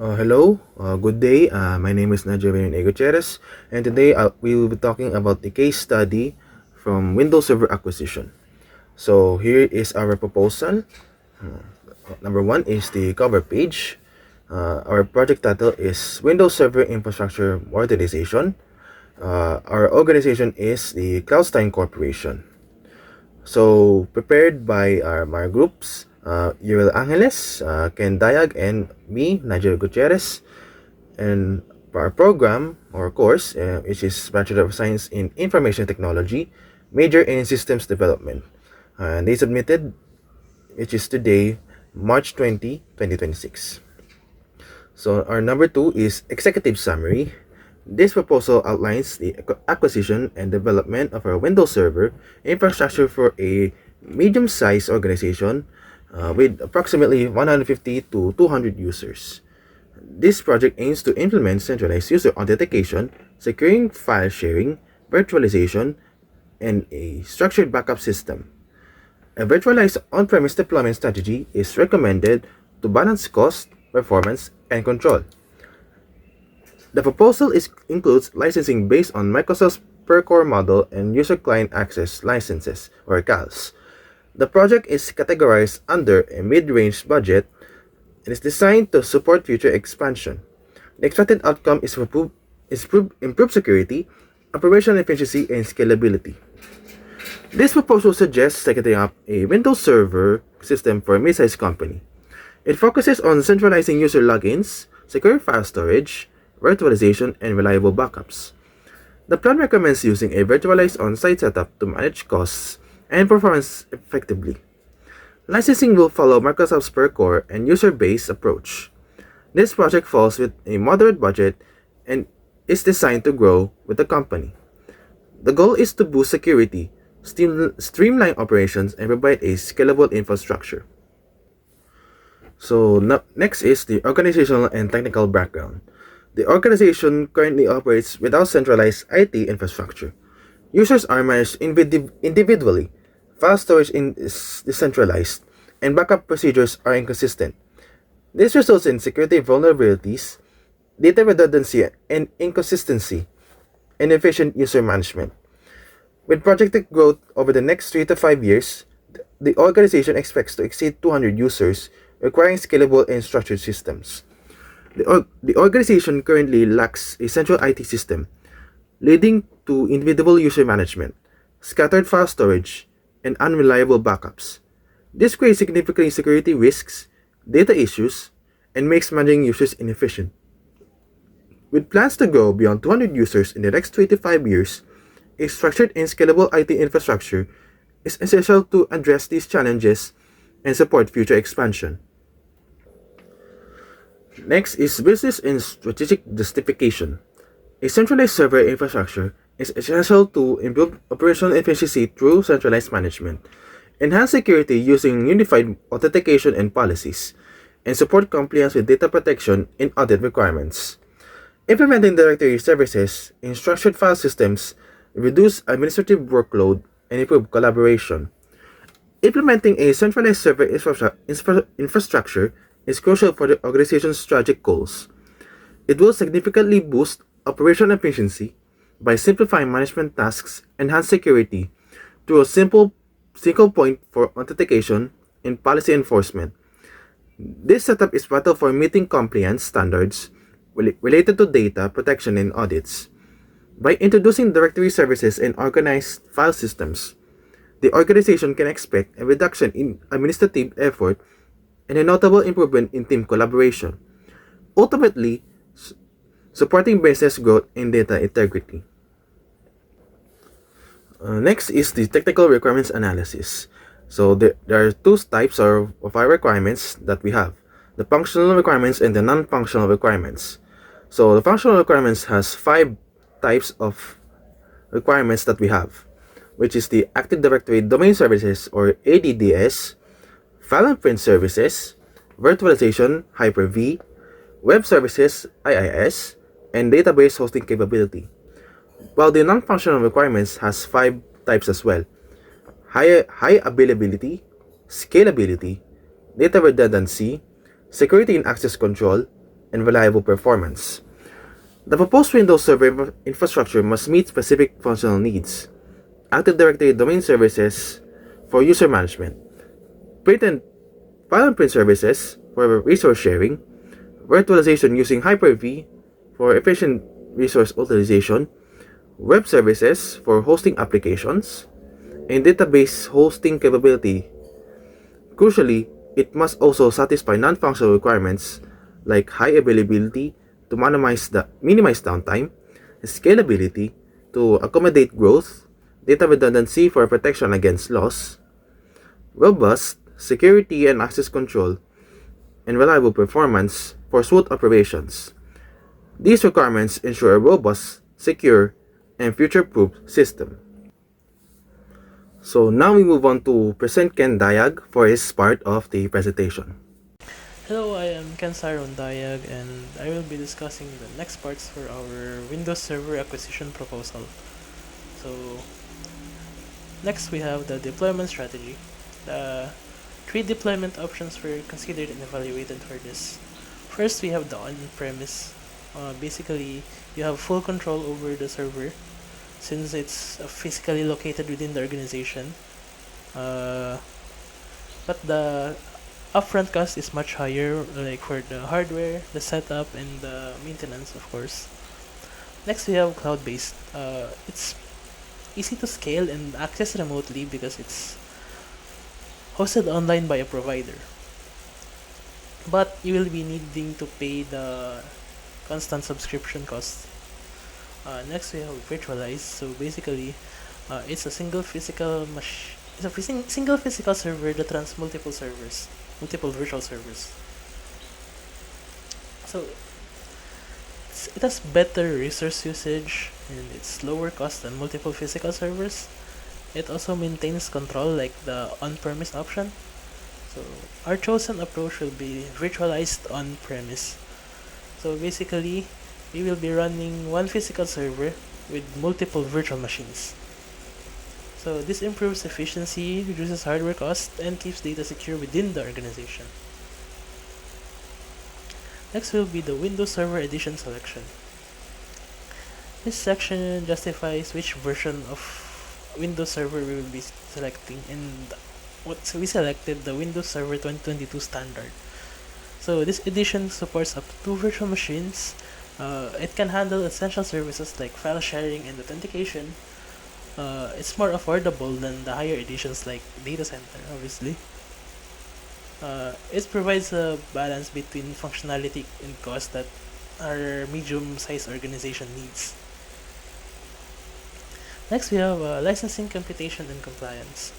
Good day. My name is Nigel Gutierrez, and today we will be talking about the case study from Windows Server acquisition. So here is our proposal. Number one is the cover page. Our project title is Windows Server Infrastructure Modernization. Our organization is the Cloudstein Corporation. So prepared by my groups, Uriel Angeles, Ken Dayag, and me, Nigel Gutierrez. And our program or course, which is Bachelor of Science in Information Technology, major in Systems Development. And they submitted, which is today, March 2026. So our number two is Executive Summary. This proposal outlines the acquisition and development of a Windows Server infrastructure for a medium-sized organization with approximately 150 to 200 users. This project aims to implement centralized user authentication, securing file sharing, virtualization, and a structured backup system. A virtualized on-premise deployment strategy is recommended to balance cost, performance, and control. The proposal includes licensing based on Microsoft's per core model and user client access licenses, or CALs. The project is categorized under a mid-range budget and is designed to support future expansion. The expected outcome is improved security, operational efficiency, and scalability. This proposal suggests setting up a Windows Server system for a mid-sized company. It focuses on centralizing user logins, secure file storage, virtualization, and reliable backups. The plan recommends using a virtualized on-site setup to manage costs and performance effectively. Licensing will follow Microsoft's per core and user-based approach. This project falls with a moderate budget and is designed to grow with the company. The goal is to boost security, streamline operations, and provide a scalable infrastructure. So next is the organizational and technical background. The organization currently operates without centralized IT infrastructure. Users are managed individually, file storage is decentralized, and backup procedures are inconsistent. This results in security vulnerabilities, data redundancy, and inconsistency, and efficient user management. With projected growth over the next 3 to 5 years, the organization expects to exceed 200 users, requiring scalable and structured systems. The organization currently lacks a central IT system, leading to individual user management, scattered file storage, and unreliable backups. This creates significant security risks, data issues, and makes managing users inefficient. With plans to grow beyond 200 users in the next 3 to 5 years, a structured and scalable IT infrastructure is essential to address these challenges and support future expansion. Next is business and strategic justification. A centralized server infrastructure is essential to improve operational efficiency through centralized management, enhance security using unified authentication and policies, and support compliance with data protection and audit requirements. Implementing directory services in structured file systems reduce administrative workload and improve collaboration. Implementing a centralized server infrastructure is crucial for the organization's strategic goals. It will significantly boost operational efficiency by simplifying management tasks, enhance security through a single point for authentication and policy enforcement. This setup is vital for meeting compliance standards related to data protection and audits. By introducing directory services and organized file systems, the organization can expect a reduction in administrative effort and a notable improvement in team collaboration, ultimately supporting business growth and data integrity. Next is the technical requirements analysis. So there are two types of our requirements that we have: the functional requirements and the non-functional requirements. So the functional requirements has 5 types of requirements that we have, which is the Active Directory Domain Services, or ADDS, File and Print Services, Virtualization Hyper-V, Web Services IIS, and Database Hosting Capability. While the non-functional requirements has 5 types as well: high availability, scalability, data redundancy, security and access control, and reliable performance. The proposed Windows Server infrastructure must meet specific functional needs. Active Directory domain services for user management, print and file and print services for resource sharing, virtualization using Hyper-V for efficient resource utilization, web services for hosting applications, and database hosting capability. Crucially, it must also satisfy non-functional requirements like high availability to minimize downtime, scalability to accommodate growth, data redundancy for protection against loss, robust security and access control, and reliable performance for smooth operations. These requirements ensure a robust, secure, and future-proof system. So now we move on to present Ken Dayag for his part of the presentation. Hello, I am Xyrone Dayag and I will be discussing the next parts for our Windows Server acquisition proposal. So, next we have the deployment strategy. The three deployment options were considered and evaluated for this. First, we have the on-premise. Basically, you have full control over the server since it's physically located within the organization. But the upfront cost is much higher, like for the hardware, the setup, and the maintenance, of course. Next, we have cloud-based. It's easy to scale and access remotely because it's hosted online by a provider. But you will be needing to pay the constant subscription cost. Next, we have virtualized. So basically, it's a single physical single physical server that runs multiple virtual servers. So it has better resource usage and it's lower cost than multiple physical servers. It also maintains control like the on-premise option. So our chosen approach will be virtualized on-premise. So basically, we will be running one physical server with multiple virtual machines. So this improves efficiency, reduces hardware cost, and keeps data secure within the organization. Next will be the Windows Server Edition selection. This section justifies which version of Windows Server we will be selecting, and we selected the Windows Server 2022 standard. So this edition supports up to 2 virtual machines. It can handle essential services like file sharing and authentication. It's more affordable than the higher editions like Data Center, obviously. It provides a balance between functionality and cost that our medium-sized organization needs. Next, we have licensing, computation, and compliance.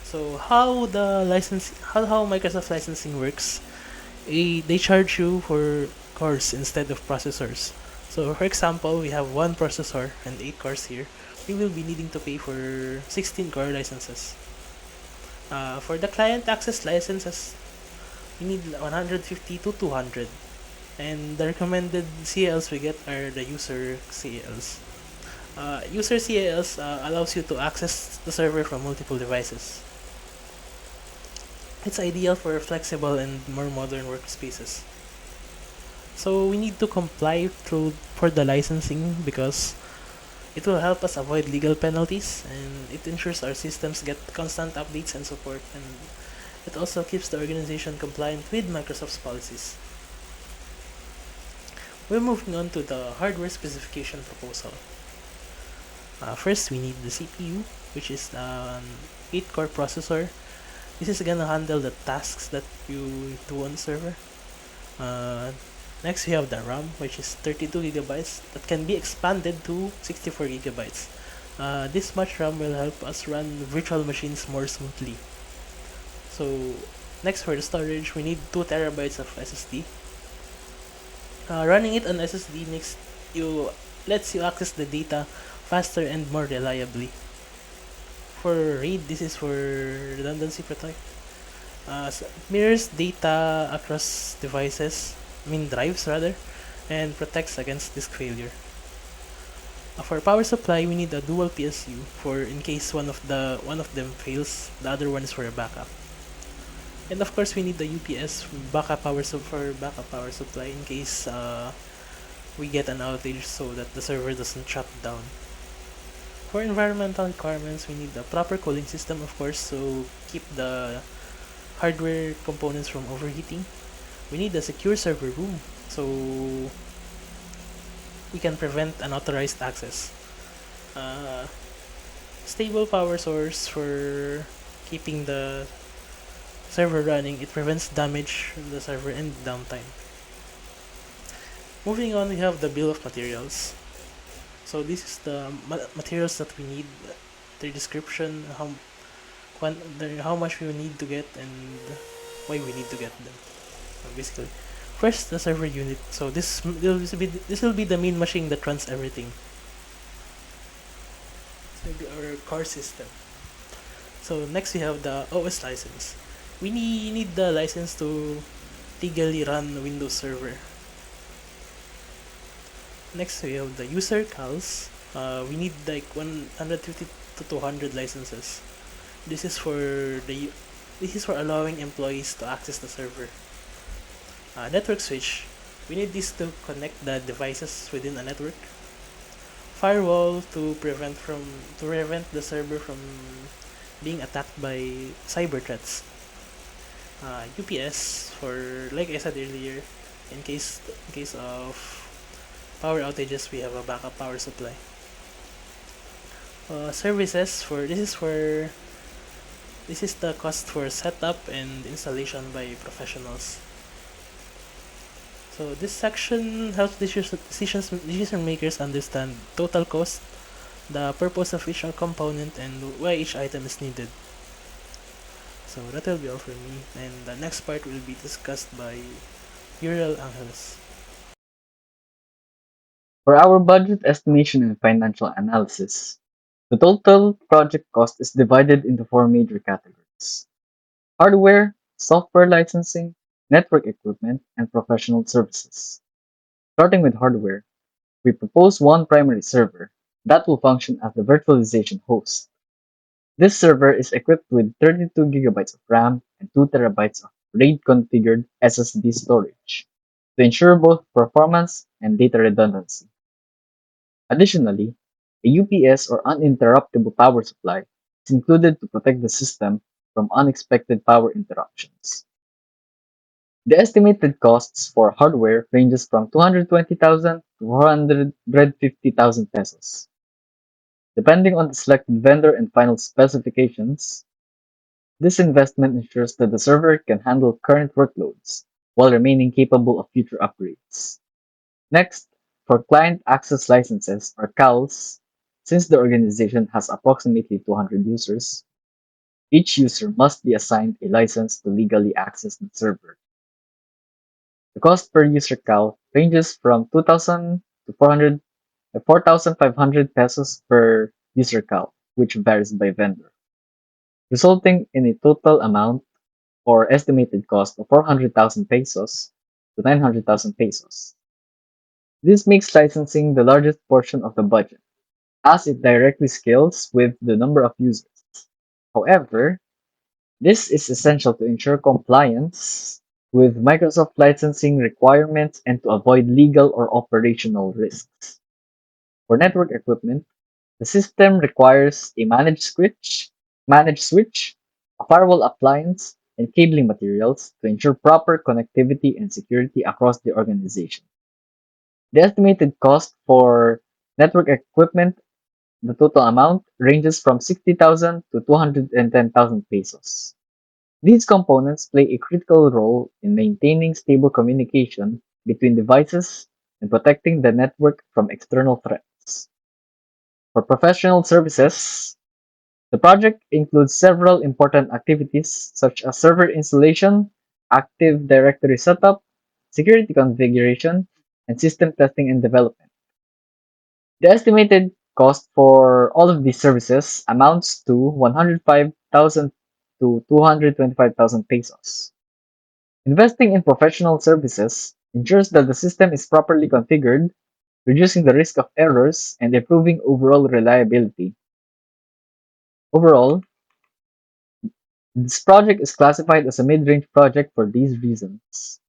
So how Microsoft licensing works? They charge you for cores instead of processors. So for example, we have one processor and 8 cores here. We will be needing to pay for 16 core licenses. For the client access licenses, we need 150 to 200. And the recommended CALs we get are the user CALs. User CALs allows you to access the server from multiple devices. It's ideal for flexible and more modern workspaces. So we need to comply for the licensing because it will help us avoid legal penalties and it ensures our systems get constant updates and support, and it also keeps the organization compliant with Microsoft's policies. We're moving on to the hardware specification proposal. First, we need the CPU, which is an 8-core processor. This is gonna handle the tasks that you do on the server. Next, we have the RAM, which is 32 gigabytes that can be expanded to 64 gigabytes. This much RAM will help us run virtual machines more smoothly. So, next for the storage, we need 2 terabytes of SSD. Running it on SSD lets you access the data faster and more reliably. For RAID, this is for redundancy protect. Mirrors data across drives rather, and protects against disk failure. For power supply, we need a dual PSU for in case one of them fails, the other one is for a backup. And of course, we need the UPS for backup power supply in case we get an outage so that the server doesn't shut down. For environmental requirements, we need the proper cooling system, of course, so keep the hardware components from overheating. We need a secure server room, so we can prevent unauthorized access. Uh, Stable power source for keeping the server running. It prevents damage from the server and downtime. Moving on, we have the bill of materials. So this is the materials that we need, their description, how much we need to get, and why we need to get them. So basically, first the server unit. So this will be the main machine that runs everything. Maybe our core system. So next we have the OS license. We need the license to legally run Windows Server. Next we have the user calls. We need like 150 to 200 licenses. This is for the this is for allowing employees to access the server. Network switch. We need this to connect the devices within a network. Firewall to prevent the server from being attacked by cyber threats. UPS for, like I said earlier, in case of power outages, we have a backup power supply. Services for this is the cost for setup and installation by professionals. So this section helps decision makers understand total cost, the purpose of each component, and why each item is needed. So that will be all for me, and the next part will be discussed by Uriel Angeles. For our budget estimation and financial analysis, the total project cost is divided into four major categories: hardware, software licensing, network equipment, and professional services. Starting with hardware, we propose one primary server that will function as the virtualization host. This server is equipped with 32 gigabytes of RAM and 2 terabytes of RAID configured SSD storage to ensure both performance and data redundancy. Additionally, a UPS or uninterruptible power supply is included to protect the system from unexpected power interruptions. The estimated costs for hardware ranges from 220,000 to 450,000 pesos. Depending on the selected vendor and final specifications, this investment ensures that the server can handle current workloads while remaining capable of future upgrades. Next, for client access licenses or CALs, since the organization has approximately 200 users, each user must be assigned a license to legally access the server. The cost per user CAL ranges from 2,000 to 4,500 pesos per user CAL, which varies by vendor, resulting in a total amount or estimated cost of 400,000 pesos to 900,000 pesos. This makes licensing the largest portion of the budget, as it directly scales with the number of users. However, this is essential to ensure compliance with Microsoft licensing requirements and to avoid legal or operational risks. For network equipment, the system requires a managed switch, a firewall appliance, and cabling materials to ensure proper connectivity and security across the organization. The estimated cost for network equipment, the total amount, ranges from 60,000 to 210,000 pesos. These components play a critical role in maintaining stable communication between devices and protecting the network from external threats. For professional services, the project includes several important activities such as server installation, Active Directory setup, security configuration, and system testing and development. The estimated cost for all of these services amounts to 105,000 to 225,000 pesos. Investing in professional services ensures that the system is properly configured, reducing the risk of errors and improving overall reliability. Overall, This project is classified as a mid-range project for these reasons.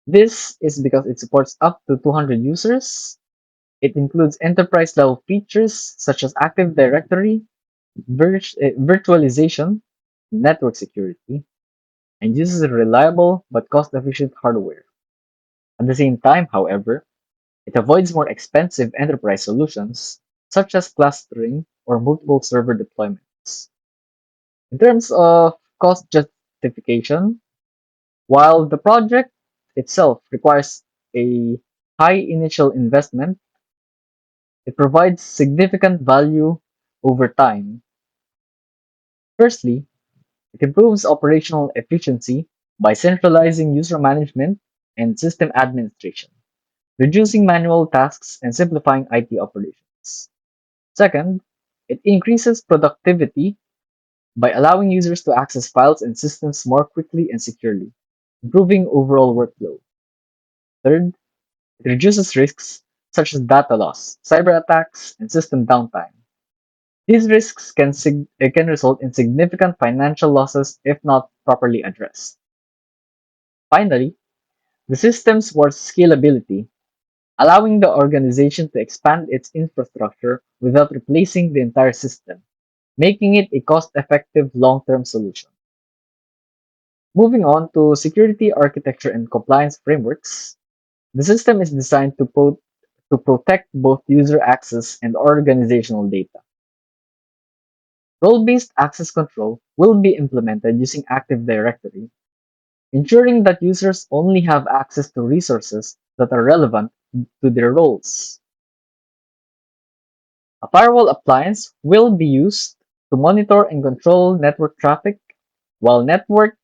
This is because it supports up to 200 users. It includes enterprise-level features such as Active Directory, virtualization, network security, and uses reliable but cost-efficient hardware. At the same time, however, it avoids more expensive enterprise solutions such as clustering or multiple server deployments. In terms of cost justification, while the project itself requires a high initial investment, it provides significant value over time. Firstly, it improves operational efficiency by centralizing user management and system administration, reducing manual tasks and simplifying IT operations. Second, it increases productivity by allowing users to access files and systems more quickly and securely, improving overall workflow. Third, it reduces risks such as data loss, cyber attacks, and system downtime. These risks can result in significant financial losses if not properly addressed. Finally, the system supports scalability, allowing the organization to expand its infrastructure without replacing the entire system, making it a cost-effective long-term solution. Moving on to security architecture and compliance frameworks, the system is designed to protect both user access and organizational data. Role-based access control will be implemented using Active Directory, ensuring that users only have access to resources that are relevant to their roles. A firewall appliance will be used to monitor and control network traffic, while network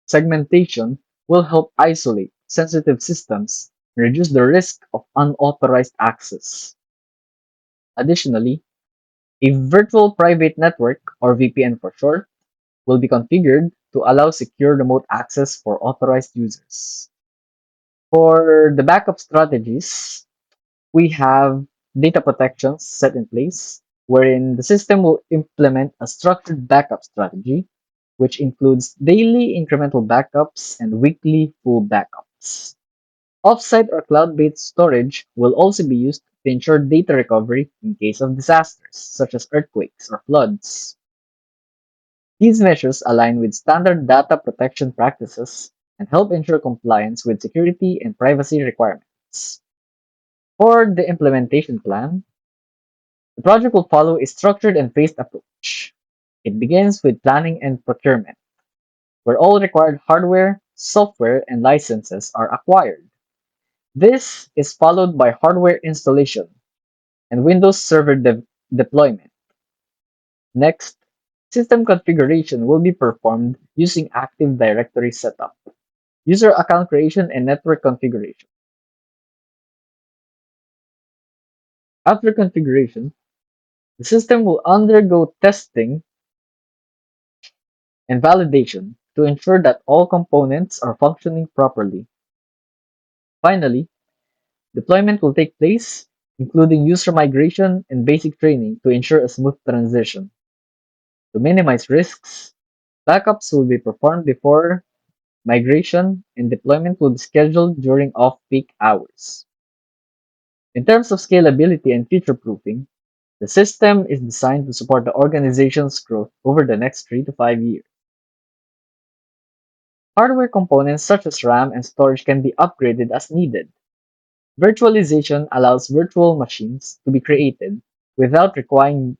segmentation will help isolate sensitive systems and reduce the risk of unauthorized access. Additionally, a virtual private network, or VPN for short, will be configured to allow secure remote access for authorized users. For the backup strategies, we have data protections set in place, wherein the system will implement a structured backup strategy, which includes daily incremental backups and weekly full backups. Offsite or cloud-based storage will also be used to ensure data recovery in case of disasters, such as earthquakes or floods. These measures align with standard data protection practices and help ensure compliance with security and privacy requirements. For the implementation plan, the project will follow a structured and phased approach. It begins with planning and procurement, where all required hardware, software, and licenses are acquired. This is followed by hardware installation and Windows Server deployment. Next, system configuration will be performed using Active Directory setup, user account creation, and network configuration. After configuration, the system will undergo testing and validation to ensure that all components are functioning properly. Finally, deployment will take place, including user migration and basic training to ensure a smooth transition. To minimize risks, backups will be performed before migration, and deployment will be scheduled during off-peak hours. In terms of scalability and future-proofing, the system is designed to support the organization's growth over the next 3 to 5 years. Hardware components such as RAM and storage can be upgraded as needed. Virtualization allows virtual machines to be created without requiring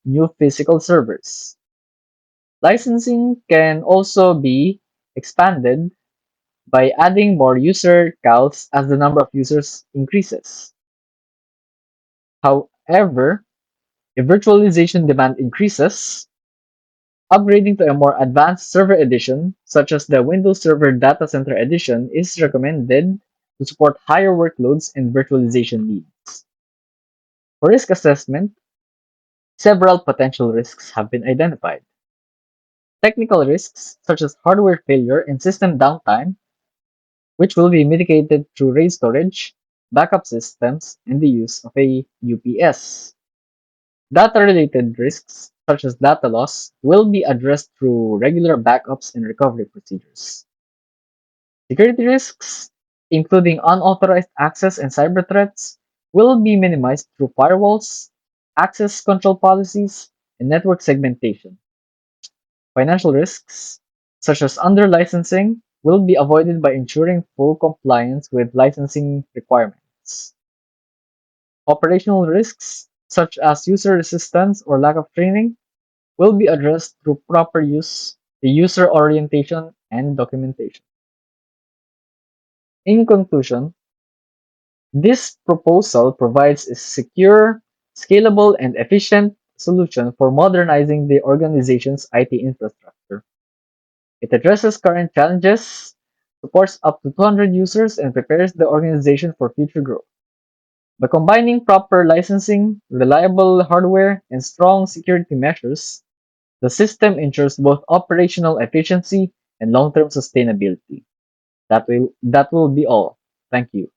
new physical servers. Licensing can also be expanded by adding more user counts as the number of users increases. However, if virtualization demand increases, upgrading to a more advanced server edition, such as the Windows Server Data Center Edition, is recommended to support higher workloads and virtualization needs. For risk assessment, several potential risks have been identified. Technical risks, such as hardware failure and system downtime, which will be mitigated through RAID storage, backup systems, and the use of a UPS. Data-related risks, such as data loss, will be addressed through regular backups and recovery procedures. Security risks, including unauthorized access and cyber threats, will be minimized through firewalls, access control policies, and network segmentation. Financial risks, such as under-licensing, will be avoided by ensuring full compliance with licensing requirements. Operational risks, such as user resistance or lack of training, will be addressed through proper use, the user orientation, and documentation. In conclusion, this proposal provides a secure, scalable, and efficient solution for modernizing the organization's IT infrastructure. It addresses current challenges, supports up to 200 users, and prepares the organization for future growth. By combining proper licensing, reliable hardware, and strong security measures, the system ensures both operational efficiency and long-term sustainability. That will be all. Thank you.